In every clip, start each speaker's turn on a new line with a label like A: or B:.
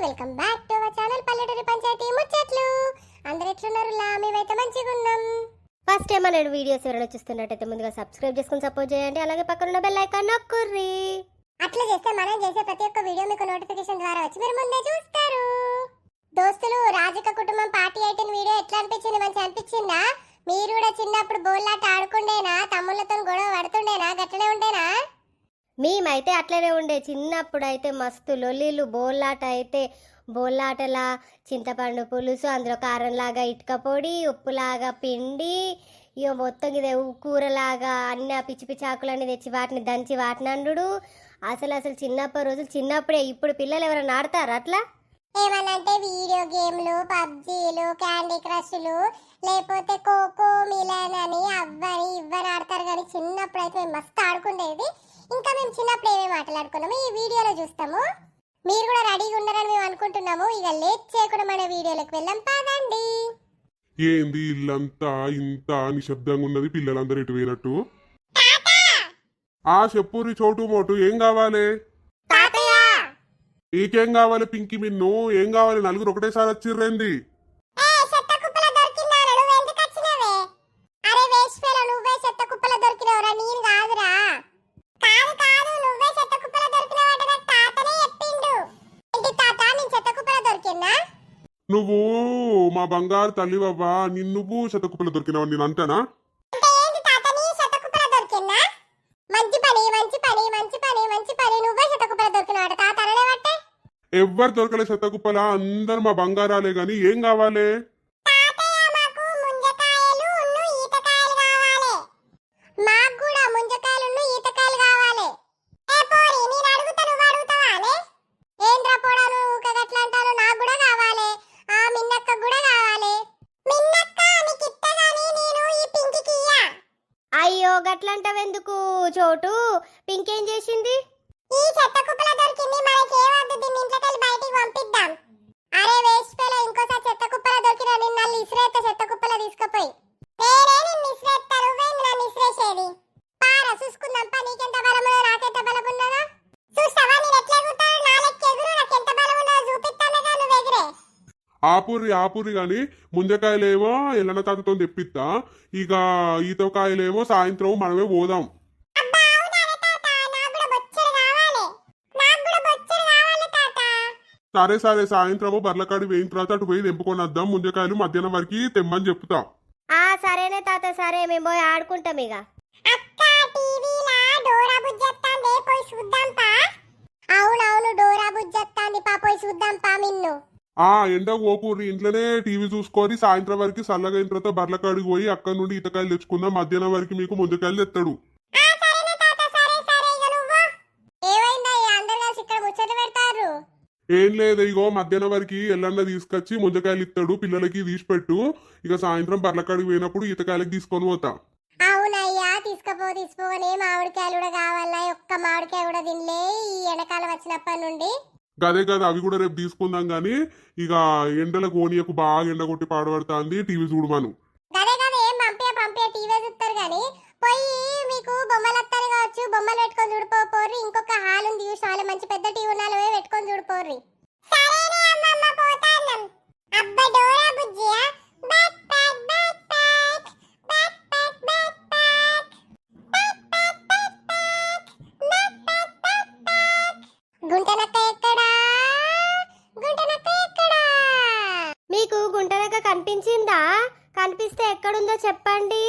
A: Welcome back to our channel పల్లెటూరి పంచాయతీ ముచ్చట్లు. అందరూ ఎట్లున్నారు? మేమైతే మంచిగా ఉన్నాం. ఫస్ట్ టైం మన వీడియోస్ ఎవరైనా చూస్తున్నట్టయితే ముందుగా సబ్స్క్రైబ్ చేసుకుని సపోర్ట్ చేయండి. అలాగే పక్కన ఉన్న బెల్ ఐకాన్ నొక్కుర్రి. అట్లా చేస్తే మనం చేసే ప్రతి ఒక్క వీడియో మీకు నోటిఫికేషన్ ద్వారా వచ్చి మీరు ముందే చూస్తారు. దోస్తులు, రాజక కుటుంబం పార్టీ 18 వీడియో ఎట్లా అనిపించింది? మంచిగా అనిపించిందా? మీరు కూడా చిన్నప్పుడు బోల్లాట ఆడుకుండేనా? తమ్ముళ్ళతో గొడవ పడుతుండేనా? గట్లనే ఉండేనా? మేమైతే అట్లనే ఉండే. చిన్నప్పుడు అయితే మస్తు లొల్లీలు. బోల్లాటలా చింతపండు పులుసు, అందులో కారంలాగా ఇటుక పొడి, ఉప్పులాగా పిండి, ఇక మొత్తం ఇదే కూరలాగా అన్ని ఆ పిచ్చి పిచ్చి ఆకులన్నీ తెచ్చి వాటిని దంచి వాటిని అండు. అసలు చిన్నప్పటి రోజులు చిన్నప్పుడే. ఇప్పుడు పిల్లలు ఎవరైనా ఆడతారు అట్లా? ఏమనంటే వీడియో గేమ్లు, పబ్జీలు, క్యాండీ క్రష్లు, లేకపోతే కోకో మిలన్ అని అవ్వని ఇవ్వని ఆడతారు. కానీ చిన్నప్పుడు అయితే మేము మస్తు ఆడుకుండేది. ఇంకా మేము చిన్నప్పుడు ఏమేమి మాట్లాడుకున్నాము ఈ వీడియోలో చూస్తాము. మీరు కూడా రెడీగా ఉన్నారని మేము అనుకుంటున్నాము. ఇక లేట్ చేయకుండా మన వీడియోలోకి వెళ్ళాం, పదండి.
B: ఏంది ఇల్లంతా ఇంత నిశ్శబ్దంగా ఉన్నది? పిల్లలందరూ ఇటు పోయినట్టు. ఆ చెప్పురి చోటు మోటు, ఏం కావాలి? నీకేం కావాలి? పింకి మిన్ను, ఏం కావాలి? నలుగురు ఒకటేసారి వచ్చిర్రేంది? నువ్వు మా బంగారు తల్లి బాబా, నువ్వు శతకుప్పలు దొరికినావు నేను అంటానా? ఎవ్వరు దొరకలే శతకుప్పలా, అందరు మా బంగారాలే. గాని ఏం కావాలి?
A: అయ్యో గట్లంటవెందుకు చోటు? పింకేం చేసింది? ఈ చెత్త కుప్పల దొరికింది, మనకి ఏమొద్దు, దీన్ని ఇంట్లోకి బయటికి పంపిద్దాం. అరే వేస్ట్ ఫెలో, ఇంకోసారి చెత్త కుప్పల దొరికినా నిన్ను నల్లి ఇసిరేత చెత్త కుప్పల తీసుకుపోయి. నేనే నిన్ను ఇసిరేస్తా, నువ్వేంది నన్ను ఇసిరేసేది? పారా చూసుకుందాం పా, నీకెంత బలం ఉన్నదో నాకెంత బలం ఉన్నదో చూస్తావా? నేను ఎట్లా ఎగురుతాను? నా లెక్క ఎగురు, నాకెంత బలం ఉన్నదో చూపిస్తానుగా, నువ్వు ఎగిరే.
B: ఆపురి గాని ముంజకాయలేమో ఎల్లన్న తాతతో తెప్పిస్తా. ఇక ఈతకాయలేమో సాయంత్రం మనమే పోదాం. సరే సాయంత్రము బర్లకాడి వేయిన తర్వాత అటు పోయి తెంపుకొని వద్దాం. ముంజకాయలు మధ్యాహ్నం వరకు తెమ్మని చెప్తా.
A: సరేనే తాత, సరే మేము పోయి ఆడుకుంటాం. ఇక అవునవును, డోరా బుజ్జత్తాంది పా, పోయి చూద్దాం పా. మిన్ను
B: ఎండ ఓపూరి, ఇంట్లోనే టీవీ చూసుకొని సాయంత్రం వరకు చల్లగా అయిన తర్వాత బర్లకాడికి పోయి అక్కడ నుండి ఈతకాయలు తెచ్చుకుందాం. మధ్యాహ్నం వరకు మీకు ముంజకాయలు తెస్తాడు. ఏం లేదు, ఇగో మధ్యాహ్నం వరకు ఎల్లన్న తీసుకొచ్చి ముంజకాయలు ఇస్తాడు, పిల్లలకి తీసిపెట్టు. ఇక సాయంత్రం బర్లకాడికి పోయినప్పుడు ఈతకాయలకి తీసుకొని పోతా.
A: అవునయ్యా, తీసుకోని మామిడికాయలు కూడా కావాలా? ఒక్క మామిడికాయ కూడా తినలే ఈ ఎండాకాలం వచ్చినప్పటి నుండి.
B: గదే కదా, అవి కూడా రేపు తీసుకుందాం. గానీ ఇక ఎండలకు ఓనియకు బాగా ఎండ కొట్టి పాడబడుతుంది. టీవీ చూడమను.
A: పంపే టీవీ చూస్తారు గానీ పోయి మీకు బొమ్మలు వస్తాయి కావచ్చు, బొమ్మలు పెట్టుకొని చూడిపోర్రి. ఇంకొక హాల్ ఉంది చూసాలి, మంచి పెద్ద టీవీ ఉన్నాలో పెట్టుకొని చూడిపోర్రి. మీకు గుంటనక్క కనిపించిందా? కనిపిస్తే ఎక్కడుందో చెప్పండి.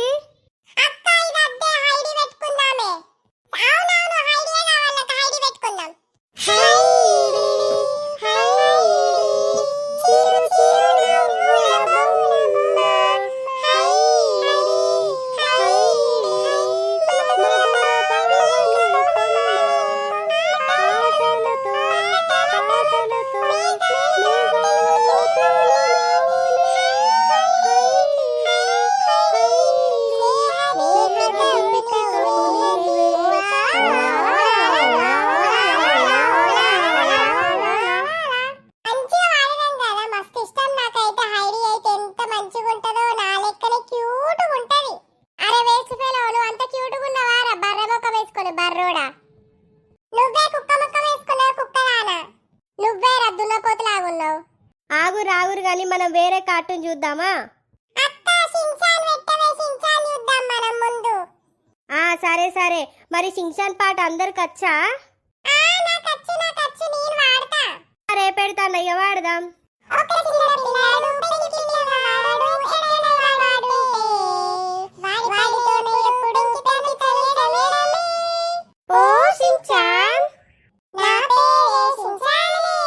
C: దున్నపోతులాగున్నావు.
A: ఆగురు ఆగురు కానీ మనం వేరే కార్టూన్ చూద్దామా?
C: అత్త షిన్చాన్ పెట్టవే, షిన్చాన్ చూద్దాం మనం ముందు.
A: సరే సరే. మరి షిన్చాన్ పాట అందరికి వచ్చా?
C: నాకచ్చు నేను వాడతా.
A: సరే పెడతాను, అయ్య వాడదాం.
C: ఒక చిన్న పిల్లాడు పెరిగిన వాడు ఎడెడవాడు వాడితోనే ఎప్పుడు ఇంకితని తల్లిదలేడమే.
A: ఓ షిన్చాన్,
C: నా పేరే షిన్చానే,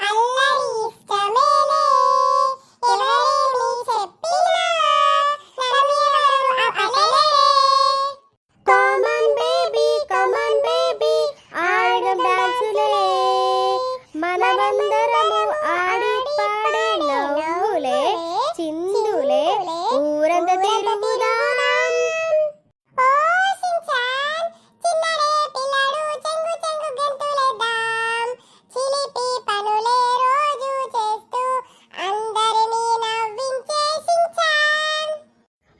C: అల్లరి ఇష్టమేలే, ఎవరేమి చెప్పినా నన్నెవరు ఆపలేరే.
A: కమాన్ బేబీ ఆడదాం డాన్సులే, మనమందరము ఆడి పాడే నవ్వులే, చిందులే ఊరంతా తిరుగుదాం.
C: ఓ షిన్చాన్, చిన్నడే పిల్లాడు చెంగు చెంగు గెంతులేద్దాం, చిలిపి పనులే రోజు చేస్తూ అందరినీ నవ్వించే షిన్చాన్.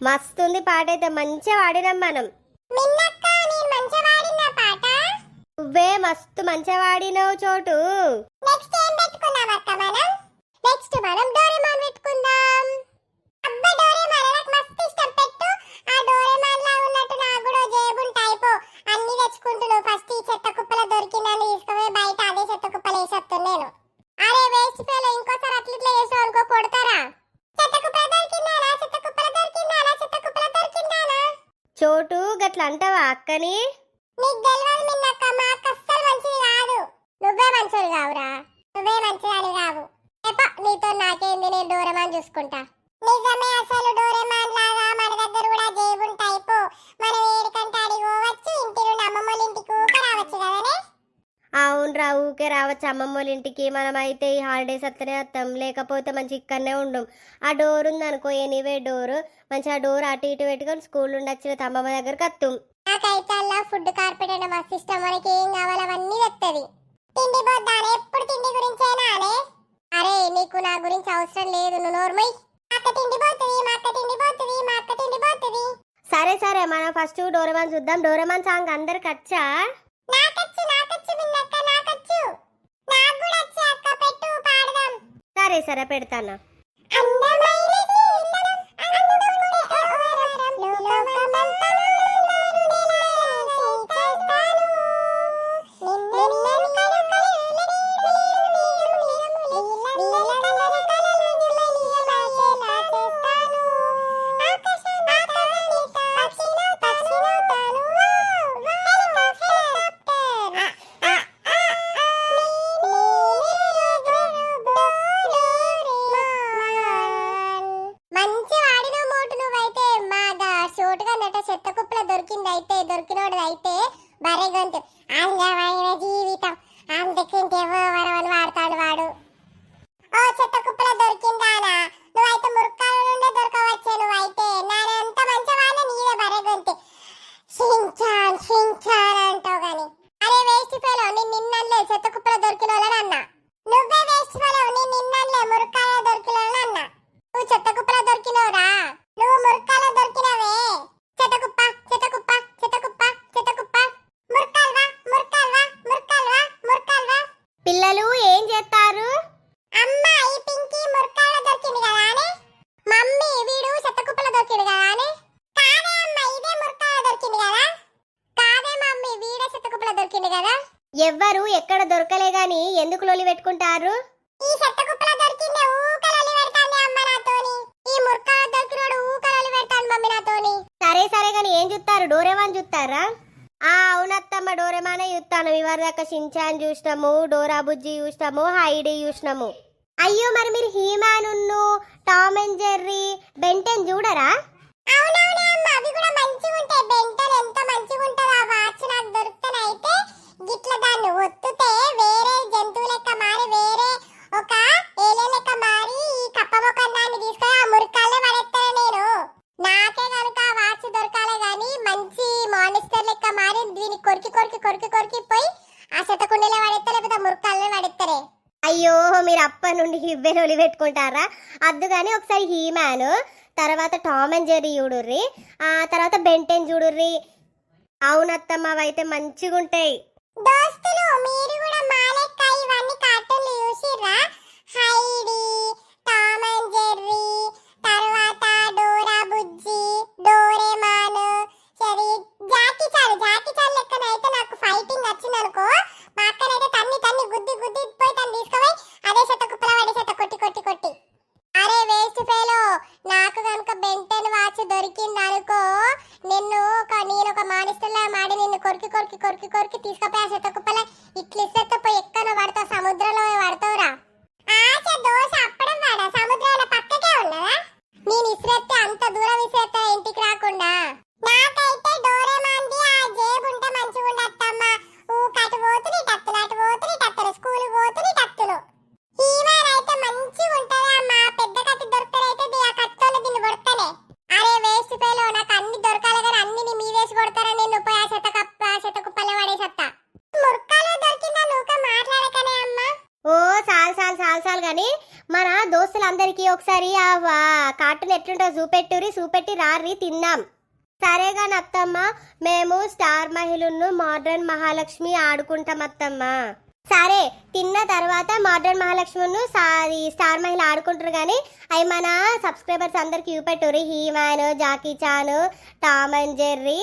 A: మస్తుంది పాట అయితే, మంచిగా వాడినాం మనం.
C: మిన్నక్క నేను మంచిగా వాడిన పాట.
A: నువ్వే మస్తు మంచిగా వాడినావు చోటు.
C: నెక్స్ట్ ఏం పెట్టుకుందాం అక్క మనం? నెక్స్ట్ మనం డోరేమాన్ పెట్టుకుందాం. అబ్బా డోరేమాన్ నాకు మస్తు ఇష్టం. పెట్టు. ఆ డోరేమాన్ లా ఉన్నట్టు నాకు కూడా జేబున్ టైపు అన్ని తెచ్చుకుంటున్నావు. ఫస్ట్ ఈ చెత్త కుప్పల దొరికిందని తీసుకుపోయి బయట అదే చెత్త కుప్పలు వేసేస్తాను నేను. అరే వేస్ట్ ఫెలో, ఇంకోసారి అట్లా ఇట్లా చేసావు అనుకో కొడతారా. చెత్త కుప్పల దొరికిందానా, చెత్త కుప్పల దొరికిందానా, చెత్త కుప్పల దొరికిందానా.
A: చోటు గట్ల అంటావా అక్కని?
C: నీకు తెలియదు మిన్నక్క, మా అక్క అస్సలు మంచిది కాదు. నువ్వే మంచోడు కావురా, నువ్వే మంచిదాని కావు. నీతో నాకేంది, నేను డోరేమాన్ చూసుకుంటా. నిజమే, అసలు డోరేమాన్ లాగా మన దగ్గర కూడా జేబున్ టైపు. మనం ఏడికంటే అడిగోవచ్చు, ఇంటి నుండి అమ్మమ్మల ఇంటికి ఊక రావచ్చు కదనే.
A: అవునరా, ఊకే రావచ్చు అమ్మమ్మోళ్ళ ఇంటికి. మనం అయితే ఈ హాలిడేస్ వస్తేనే వస్తాం, లేకపోతే మంచి ఇక్కడనే ఉండం. ఆ డోర్ ఉందనుకో, ఎనీవే డోర్, మంచి ఆ డోర్ అటు ఇటు పెట్టుకొని స్కూల్ నుండి వచ్చిన అమ్మమ్మ దగ్గరకు వస్తాం.
C: నాకైతే అలా ఫుడ్ కార్పెట్ అంటే మస్తు ఇష్టం. మనకి ఏం కావాలో అవన్నీ తెస్తుంది. తిండి పోద్దానే, ఎప్పుడు తిండి గురించేనా అనే. అరే నీకు నా గురించి అవసరం లేదు, నువ్వు నోర్మై. మా అక్క తిండి పోతుంది, మా అక్క తిండి పోతుంది, మా అక్క తిండి పోతుంది.
A: సరే సరే, మనం ఫస్ట్ డోరేమాన్ చూద్దాం. డోరేమాన్ సాంగ్ అందరికి వచ్చా?
C: నాకచ్చు మిన్నక్క, నాకచ్చు. నాకు కూడా వచ్చు అక్క, పెట్టు పాడదాం.
A: సరే సరే పెడతాను.
C: అందమైన జీవితం, అందముడే ఓవరం, లోకమంతా చెత్త కుప్పల దొరికిందైతే దొరికినోడైతే బరెగొంతు అందమైన జీవితం అందుకుంటే వరవని వాడతాడు వాడు. ఓ చెత్త కుప్పల దొరికిందానా, నువ్వైతే మురుక్కాల నుండే దొరకవచ్చే. నువ్వైతే నానంత మంచివాడిని, నీదే బరెగొంతు. షిన్చాన్ షిన్చాన్ అంటావు గాని. అరే వేస్ట్ ఫెలో, నేను నిన్నలే చెత్త కుప్పల దొరికిన వాళ్ళని అన్నా. నువ్వే వేస్ట్ ఫెలో, నేను నిన్నలే మురుక్కాల దొరికిన వాళ్ళని అన్నా. నువ్వు చెత్త కుప్పల దొరికినవురా, నువ్వు మురుక్కాల దొరికినవే. చెత్త కుప్ప చెత్త కుప్ప చెత్త కుప్ప చెత్త కుప్ప, మురుక్కాల్వా మురుక్కాల్వా మురుక్కాల్వా మురుక్కాల్వా.
A: పిల్లలు ఏం చేస్తారు?
C: అమ్మా ఈ పింకీ మురుక్కాల దొరికింది కదా అని. మమ్మీ వీడు చెత్త కుప్పల దొరికింది కదా అని. కాదే అమ్మా, ఇదే మురుక్కాల దొరికింది కదా. కాదే మమ్మీ, వీడే చెత్త కుప్పల దొరికింది కదా.
A: ఎవ్వరు ఎక్కడ దొరకలే గాని ఎందుకు లొల్లి పెట్టుకుంటారు?
C: ఈ చెత్త కుప్పల దొరికిందే ఊకలొల్లి పెడతాంది అమ్మ నాతోని. ఈ మురుక్కాల దొరికినోడు ఊకలొల్లి పెడతాను మమ్మీ నాతోని.
A: సరే సరే గాని ఏం చూస్తారు? డోరేమాన్ చూస్తారా? అవునత్తమ్మ, డోరేమానే చూస్తాను. ఇవరి దాకా షిన్చాన్ చూసినాము, డోరా బుజ్జి చూసినాము, హైడీ చూసినాము. అయ్యో మరి మీరు హీమాన్ ఉన్ను టామ్ అండ్ జెర్రీ, బెంటెన్ చూడరా?
C: అవునవునే అమ్మ, అవి కూడా మంచిగా ఉంటాయి. బెంటన్ ఎంత మంచిగా ఉంటుందో. ఆ వాచ్ నాకు దొరుకుతానైతే గిట్ల దాన్ని ఒత్తుతే వేరే జంతువు లెక్క మారి, వేరే ఒక ఏలే లెక్క మారి, ఈ కప్ప మొక్కం దాన్ని తీసుకొని ఆ మురికాల్లో పడేస్తాను నేను. నాకే కనుక ఆ వాచ్ దొరకాలే గాని మంచి మానిస్టర్ లెక్క మారి దీన్ని కొరికి కొరికి కొరికి కొరికి పోయి ఆ శతకుండలో పడేస్తా, లేకపోతే మురికాల్లో పడేస్తారే.
A: అయ్యో మీరు అప్పటి నుండి ఇవ్వే లొల్లి పెట్టుకుంటారా? అద్దు కానీ ఒకసారి హీమాన్, తర్వాత టామ్ అండ్ జెర్రీ చూడుర్రి, ఆ తర్వాత బెంటెన్ చూడుర్రి. అవునత్తమ్మ, అవైతే మంచిగా ఉంటాయి.
C: దోస్తులు మీరు కూడా మా లెక్క ఇవన్నీ కార్టూన్లు
A: చాలు చాలు చాలు చాలు కానీ మన దోస్తులందరికీ ఒకసారి ఆ కార్టూన్ ఎట్లుంటో చూపెట్టి రారి తిందాం. సరేగా అత్తమ్మ, మేము స్టార్ మహిళను మోడ్రన్ మహాలక్ష్మి ఆడుకుంటాం అత్తమ్మ. సరే, తిన్న తర్వాత మోడ్రన్ మహాలక్ష్మిను స్టార్ మహిళ ఆడుకుంటారు కానీ అవి మన సబ్స్క్రైబర్స్ అందరికి చూపెట్టుర్రి. He Man, Jackie Chan, Tom and Jerry,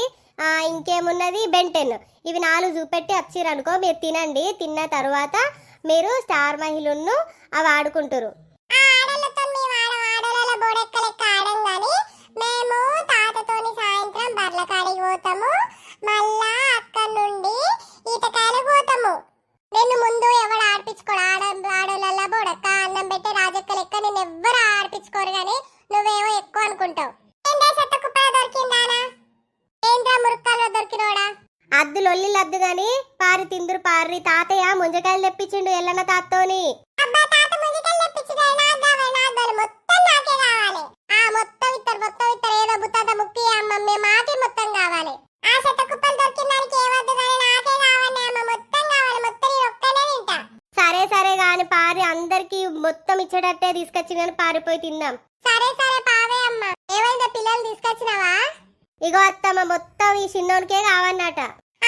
A: ఇంకేమున్నది బెంటెన్, ఇవి 4 చూపెట్టి వచ్చిరనుకో మీరు తినండి. తిన్న తర్వాత మీరు స్టార్ మహిళను అవి ఆడుకుంటారు.
C: మేము తాతతోని సాయంత్రం బర్ల కాడికి పోతాము, మళ్ళా అక్కడ నుండి ఈతకాయలు పోతాము. నేను ముందు ఎవడు ఆడిపించుకోడు, ఆడోళ్ళ బొడక్క అన్నం పెట్టే రాజక్క లెక్క నేను ఎవ్వరు ఆడిపించుకోరు కానీ నువ్వేమో ఎక్కువ అనుకుంటావు. దొరికిందానా ఏంద్రా మురుక్కాలో దొరికినోడా?
A: అద్దు లొల్లి లద్దు గాని పారి తిందురు పారి. తాతయ్య ముంజకాయలు తెప్పించిండు ఎల్లన్న తాతతోని.
C: అబ్బా తాత ముంజికలు తెప్పించినా నాకు కావాలి, మొత్తం నాకే కావాలి. మొత్తం ఇత్తరు ఏదో బుత్తాత ముక్కి అమ్మ మాకే మొత్తం కావాలి. ఆ చెత్త కుప్పలు దొరికిన దానికి ఏమద్దు కానీ నాకే కావాలి అమ్మ, మొత్తం కావాలి, మొత్తం నేను ఒక్కనే తింటా.
A: సరే గాని పారి అందరికి మొత్తం ఇచ్చేటట్టే తీసుకొచ్చి కానీ పారిపోయి తిందాం.
C: సరే పావే అమ్మ. ఏమైందా పిల్లలు తీసుకొచ్చినావా?
A: ఇగో అత్తమ్మ మొత్తం ఈ చిన్నోనికే కావన్నట.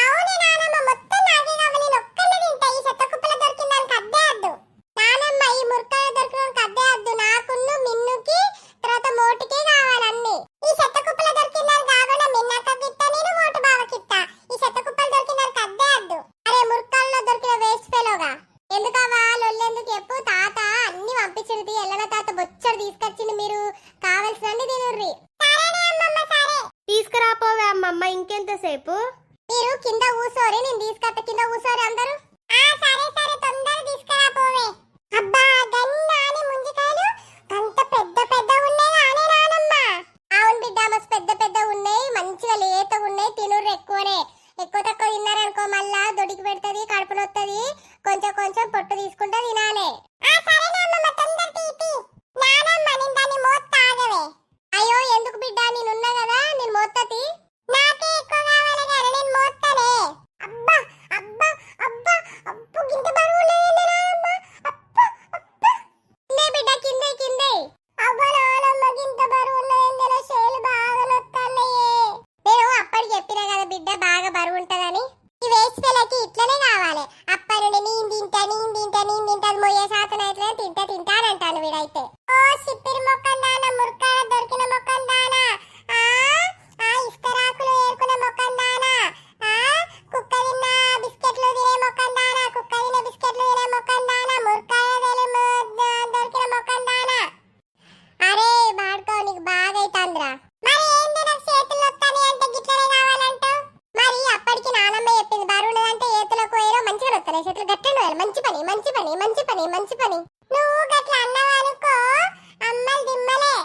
C: అవును నానమ్మ, మొత్తం నాకే కావాలి, నేను ఒక్కనే తింటా. ఈ చెత్త కుప్పలు దొరికిన దానికి అద్దే అద్దు నానమ్మ, ఈ మురకాయ దొరికిన దానికి అద్దే అద్దు. నాకున్ను మిన్నుకి తర్వాత మోటుకే కావాలి అన్ని. ఈ చెత్త కుప్పలు దొరికిన దానికి కాకుండా మిన్నక్కకి ఇస్తా, నేను మోటు బావకి ఇస్తా. ఈ చెత్త కుప్పలు దొరికిన దానికి అద్దే అద్దు. అరే మురకాల్లో దొరికిన వేస్ట్ ఫెలోగా ఎందుకవా లొల్లెందుకు చెప్పు. తాత అన్ని పంపించింది, ఎల్లన తాత బొచ్చడు తీసుకొచ్చింది, మీరు కావాల్సినన్ని తినుర్రి.
A: తీసుకురాపోవే అమ్మమ్మ, ఇంకెంతసేపు?
C: మీరు కింద కూసోరి, నేను తీసుకొస్తా. కింద కూసోరి అందరూ. సరే తొందర తీసుకురాపోవే. అబ్బా గన్నాని ముంజికాయలు అంత పెద్ద ఉన్నాయి ఆనే నానమ్మ. అవును బిడ్డ, మస్తు పెద్ద ఉన్నాయి, మంచిగా లేతగా ఉన్నాయి. తినుర్రు ఎక్కువనే. ఎక్కువ తక్కువ తిన్నారనుకో మళ్ళా దొడికి పెడుతుంది, కడుపు నొత్తది. కొంచెం పొట్టు తీసుకుంటా తినాలి. అయ్యో ఎందుకు బిడ్డ, నేనున్నా కదా, నేను మోత్తది. నాకే ఎక్కువ కావాలి కదా, నేను మోత్తనే. అబ్బా గింత బరువు లేదు నానమ్మ. కిందే బిడ్డ కిందే. అబ్బా నానమ్మ గింత బరువు ఉన్నది, చేలు బాగా నొత్తన్నాయే. నేను అప్పటికి చెప్పినా కదా బిడ్డ బాగా బరువు ఉంటదని. ఈ వేస్ట్ పిల్లకి ఇట్లనే కావాలి. అప్పటి నుండి నేను తింటా అది మొయ్యే శాతం అయితే తింటా అని అంటాను వీడైతే. ఓ సిప్పిరి మొక్కలు దానా, మురకాయ దొరికిన మొక్కలు దానా, ఇస్తరాకులు ఏరుకున్న మొక్కలు దానా, కుక్క తిన్న బిస్కెట్లు తినే మొక్కలు దానా, కుక్క తిన్న బిస్కెట్లు తినే మొక్కలు దానా, మురకాయ దొరికిన మొక్కలు దానా. అరే బాడుకో, నీకు బాగా అవుతుందిరా. మరి ఏంటి నాకు చేతులు వస్తాయి అంటే గిట్లనే కావాలంటావు? మరి అప్పటికి నానమ్మ చెప్పింది బరువు ఉన్నదంటే ఏతులకు పోయారో మంచిగా వస్తాయి చేతులు గట్టండి. మంచి పని. నువ్వు గట్ల అన్నవానుకో అమ్మలు దిమ్మలే.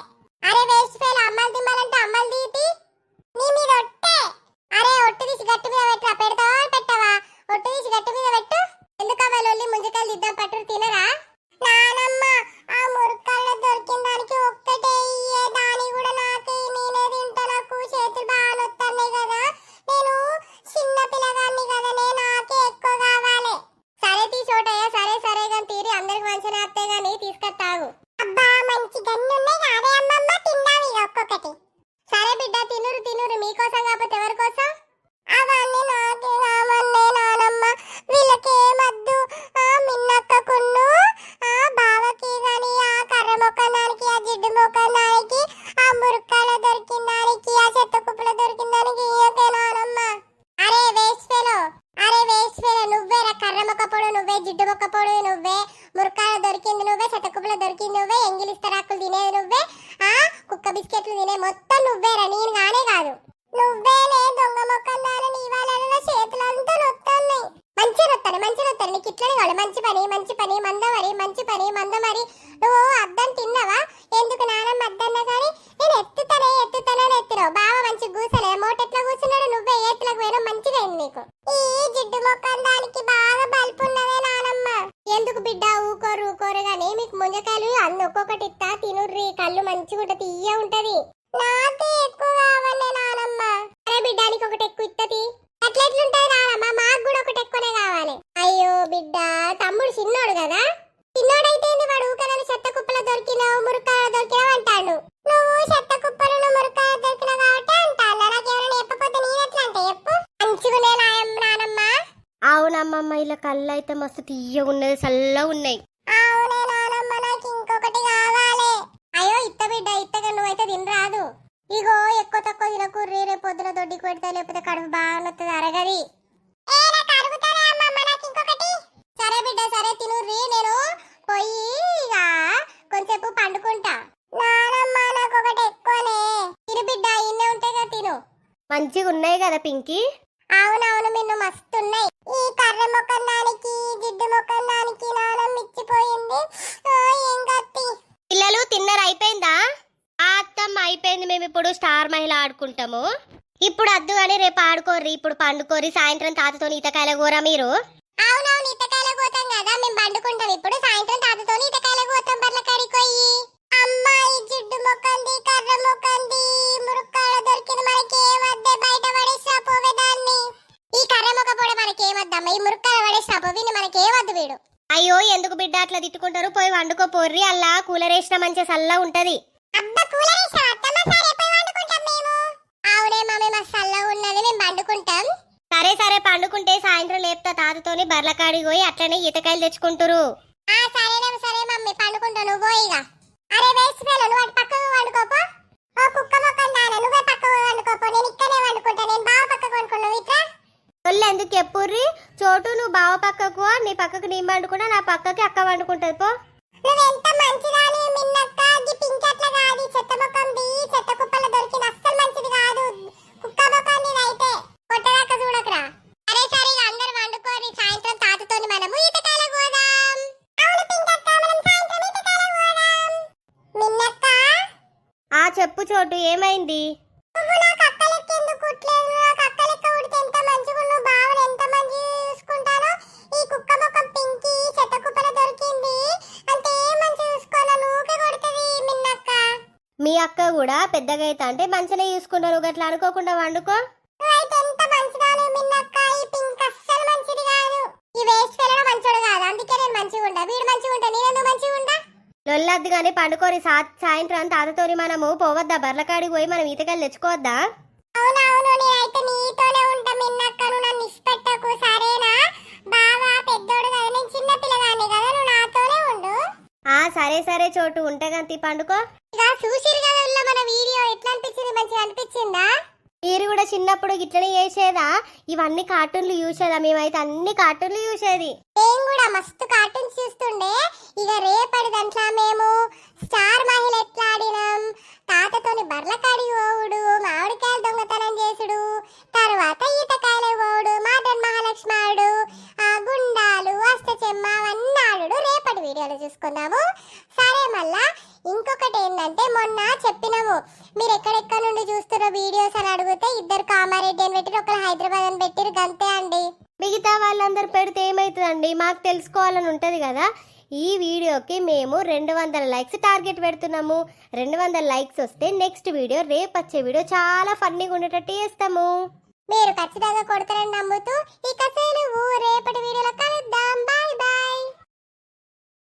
C: అరే వేస్ట్ ఫెయిల్, అమ్మలు దిమ్మలంటే అమ్మలు దీటి నీ మీద ఒట్టే. అరే ఒట్టు తీసి గట్టి మీద పెట్టరా, పెడతావా పెట్టవా? ఒట్టు తీసి గట్టి మీద పెట్టు. ఎందుకవ్వ లొల్లి, ముంజకాయలు దిద్దాం పట్టురు తినరా? నానమ్మ ఆ మురకాయలు దొరికిన దానికి ఒక్కటే ఇయ్యే, దాని కూడా నాకే, నేనే తింటా. నాకు చేతులు బాగా నొత్తన్నాయి కదా, నేను చిన్న పిల్లగాన్ని కదా, నాకే ఎక్కువ కావాలి. సరే తీసోటయ్యా, సరే కానీ తీరి అందరికి మంచిగా అత్తే గాని తీసుకొస్తావు. అబ్బా మంచి గన్నున్నాయి కాదే అమ్మమ్మ, తిన్నావి ఒక్కొక్కటి. సరే బిడ్డ తినురు, మీకోసం కాకపోతే ఎవరి కోసం? అవన్నీ నాకే కావాలే నానమ్మ, వీళ్ళకేమద్దు. మిన్నక్కకున్ను బావకి గాని, ఆ కర్ర మొక్కనానికి, ఆ జిడ్డు మొక్కనానికి, ఆ మురకాయల దొరికిన దానికి, ఆ చెత్త కుప్పల దొరికిన దానికి ఇయ్యకే నానమ్మ. అరే వేస్ట్ ఫెలో, నువ్వే కర్ర మొక్క పొడు నువ్వే, జిడ్డు మొక్క పొడు నువ్వే, మురకాయలు దొరికింది నువ్వే, చెత్త కుప్పలు దొరికింది నువ్వే, ఎంగిలిస్తరాకులు తినేది నువ్వే, కుక్క బిస్కెట్లు తినే మొత్తం నువ్వేరా, నేను కానే కాదు. నువ్వేనే దొంగ మొక్కలు నీ వాళ్ళ చేతులంతా నొత్తన్నాయి. మంచి నొత్తాను నీకు ఇట్లనే కావాలి. మంచి పని మందమరి. నువ్వు అద్దం తిన్నావా? ఎందుకు నానమ్మ అద్దన్నా కానీ నేను ఎత్తుతానని ఎత్తినావు. బావ మంచి కూసలే, మోటెట్లా కూర్చున్నాడు, నువ్వే ఏతులకు పోయినా మంచిగా అయింది నీకు. ఈ జిడ్డు మొక్కలు దానికి బాగా బలుపున్నవే నానమ్మ. ఎందుకు బిడ్డ ఊకోరు గానీ మీకు ముంజకాయలు ఒక్కొక్కటి ఇస్తా, తినుర్రి. కళ్ళు మంచిగా తీయ ఉంటది. నాకే ఎక్కువ కావాలి నానమ్మ. అరే బిడ్డానికి ఒకటి ఎక్కువ ఇత్తది. ఎట్లెట్లుంటది నానమ్మ, మాకు కూడా ఒకటి ఎక్కువనే కావాలి. అయ్యో బిడ్డ, తమ్ముడు చిన్నోడు కదా, చిన్నోడు
A: కళ్ళు అయితే మస్తు తీయగా ఉన్నది, చల్లగా ఉన్నాయి.
C: అవునే నానమ్మ, నాకు ఇంకొకటి కావాలి. అయ్యో ఇత్త బిడ్డ, ఇత్తగా నువ్వైతే తినరాదు. ఇగో ఎక్కువ తక్కువ తినకుర్రి, రేపు పొద్దున దొడ్డికి పెడతా, లేకపోతే కడుపు బాగా నొత్తది, అరగది. సరే బిడ్డ, సరే తినుర్రి, నేను పోయి ఇక కొంచెంసేపు పండుకుంటా. నానమ్మ నాకు ఒకటి ఎక్కువనే. తిను బిడ్డ, ఇన్నే ఉంటాయి కదా, తిను.
A: మంచిగా ఉన్నాయి కదా పింకీ?
C: అవునవును, మిన్ను మస్తున్నాయి. ఈ కర్ర మొక్కం దానికి, జిడ్డు మొక్కం దానికి నానమ్మ ఇచ్చిపోయింది. ఏం గట్టి.
A: పిల్లలు తిన్నరు అయిపోయిందా? అత్తమ్మ అయిపోయింది, మేము ఇప్పుడు స్టార్ మహిళ ఆడుకుంటాము. ఇప్పుడు అద్దు అని రేపు ఆడుకోర్రి, ఇప్పుడు పండుకోర్రి. సాయంత్రం తాతతో ఈతకాయల కూర మీరు.
C: అవునవును, ఈతకాయల పోతాం కదా, మేము పండుకుంటాం. ఇప్పుడు సాయంత్రం తాతతో ఈతకాయల పోతాం, బర్ల కడిపోయి. అమ్మాయి జిడ్డు మొక్కంది, కర్ర మొక్కంది, మురుక్కాడ దొరికింది, మనకేమద్దే, బయట పడేసా పోవే దాన్ని. ఈ కర్ర మొక్క కూడా మనకేమద్దమ్మా, ఈ మురుక్కాడ పడేసా పోవి, మనకేమద్దు వీడు.
A: అయ్యో ఎందుకు బిడ్డ అట్లా తిట్టుకుంటారు? పోయి వండుకోపోర్రి, అల్లా కూలర్ వేసిన మంచిగా చల్లగా ఉంటది.
C: అవునే మమ్మీ, మా చల్లగా ఉన్నది, మేము పండుకుంటాం.
A: సరే సరే పండుకుంటే సాయంత్రం లేపుతా తాతతోని బర్లకాడికి పోయి అట్లనే ఈతకాయలు తెచ్చుకుంటారు.
C: సరే మమ్మీ, పండుకుంటాను, నువ్వు ఇక. అరే వేస్ట్ ఫెలో, నువ్వు అటు పక్కకు వండుకోపో. ఓ కుక్క మొక్కం నాన్న, నువ్వే పక్కకు వండుకోపో, నేను ఇక్కడే వండుకుంటా. నేను బావ పక్కకు వండుకున్నావు ఇట్లా.
A: వాళ్ళు ఎందుకు చెప్పుర్రి? చోటు నువ్వు బావ పక్కకు, నీ పక్కకు నేను వండుకున్నా, నా పక్కకి అక్క వండుకుంటది పో.
C: నువ్వెంత మంచిదాని మిన్నక్క, ఈ పింక్ అట్లా కాదు, చెత్త మొక్కంది, చెత్త కుప్పల దొరికింది, అస్సలు మంచిది కాదు. కుక్క మొక్కంది అయితే కొట్టదాకా చూడకరా. సరే సరే, ఇక అందరు వండుకోరి, సాయంత్రం తాతతోని మనము ఈతకాయలకు పోదాం. అవును పింకక్క, మనం సాయంత్రం ఈతకాయలకు పోదాం. మిన్నక్క,
A: చెప్పు చోటు, ఏమైంది?
C: నువ్వు నాకు అక్కలెక్కేందుకు కుట్లేదు? నాకు అక్కలెక్క ఉడితే ఎంత మంచిగా, నువ్వు బావని ఎంత మంచిగా చూసుకుంటానో. ఈ కుక్క మొక్కం పింకి చెత్త కుప్పల దొరికింది అంటే ఏం మంచిగా చూసుకోవాలా, నువ్వుకే కొడుతుంది మిన్నక్క.
A: మీ అక్క కూడా పెద్దగా అయితే అంటే మంచిగా చూసుకుంటారు, గట్లా అనుకోకుండా వండుకో.
C: నువ్వైతే ఎంత మంచిదాని మిన్నక్క, ఈ పింక్ అస్సలు మంచిది కాదు. ఈ వేస్ట్ ఫెలో మంచోడు కాదు, అందుకే నేను మంచిగా ఉంటా. వీడు మంచిగా ఉంటా, నేనెందుకు మంచిగా ఉంటా?
A: లొల్లద్దు గాని పండుకోరి. సాయంత్రం తాతతోని మనము పోవద్దా, బర్లకాడికి పోయి మనం ఈతకాయలు తెచ్చుకోవద్దా?
C: అవునవును, నేనైతే నీతోనే ఉంటా మిన్నక్క, నువ్వు నన్ను ఇష్టపెట్టకు, సరేనా? బావా పెద్దోడు కదా, నేను చిన్న పిల్లగాన్ని కదా, నువ్వు నాతోనే ఉండు.
A: సరే సరే చోటు, ఉంటగంతి పండుకో.
C: ఇక చూసిరు కదా ఉల్ల, మన వీడియో ఎట్లా అనిపించింది? మంచిగా అనిపించిందా?
A: మీరు కూడా చిన్నప్పుడు ఇట్లనే చేసేదా? ఇవన్నీ కార్టూన్లు చూసేదా? మేమైతే అన్ని కార్టూన్లు చూసేది.
C: నేను కూడా మస్తు కార్టూన్స్ చూస్తుండే. ఇక రేపటి దాంట్లో మేము స్టార్ మహిళ ఎట్లా ఆడినాం, తాతతోని బర్లకాడి పోవుడు, మామిడికాయలు దొంగతనం చేసుడు, తర్వాత ఈతకాయలు పోవుడు, మాటన్ మహాలక్ష్మి ఆడు, గుండాలు, అష్టచెమ్మ అవన్నీ ఆడు రేపటి వీడియోలో చూసుకుందాము. సరే, మళ్ళా ఇంకొకటి ఏంటంటే, మొన్న చెప్పినాము మీరు ఎక్కడెక్కడ నుండి చూస్తున్న వీడియోస్ అని అడిగితే ఇద్దరు కామారెడ్డి అని పెట్టిరు, ఒకరు హైదరాబాద్ అని పెట్టిరు, గంతే అండి.
A: మిగతా వాళ్ళందరూ పెడితే ఏమవుతుందండి? మాకు తెలుసుకోవాలని ఉంటుంది కదా. ఈ వీడియోకి మేము 200 లైక్స్ టార్గెట్ పెడుతున్నాము. 200 లైక్స్ వస్తే నెక్స్ట్ వీడియో, రేపు వచ్చే వీడియో చాలా ఫన్నీగా ఉండేటట్టు చేస్తాము.
C: మీరు ఖచ్చితంగా కొడతారని నమ్ముతూ ఇక సెలవు, రేపటి వీడియోలో కలుద్దాం. Bye bye.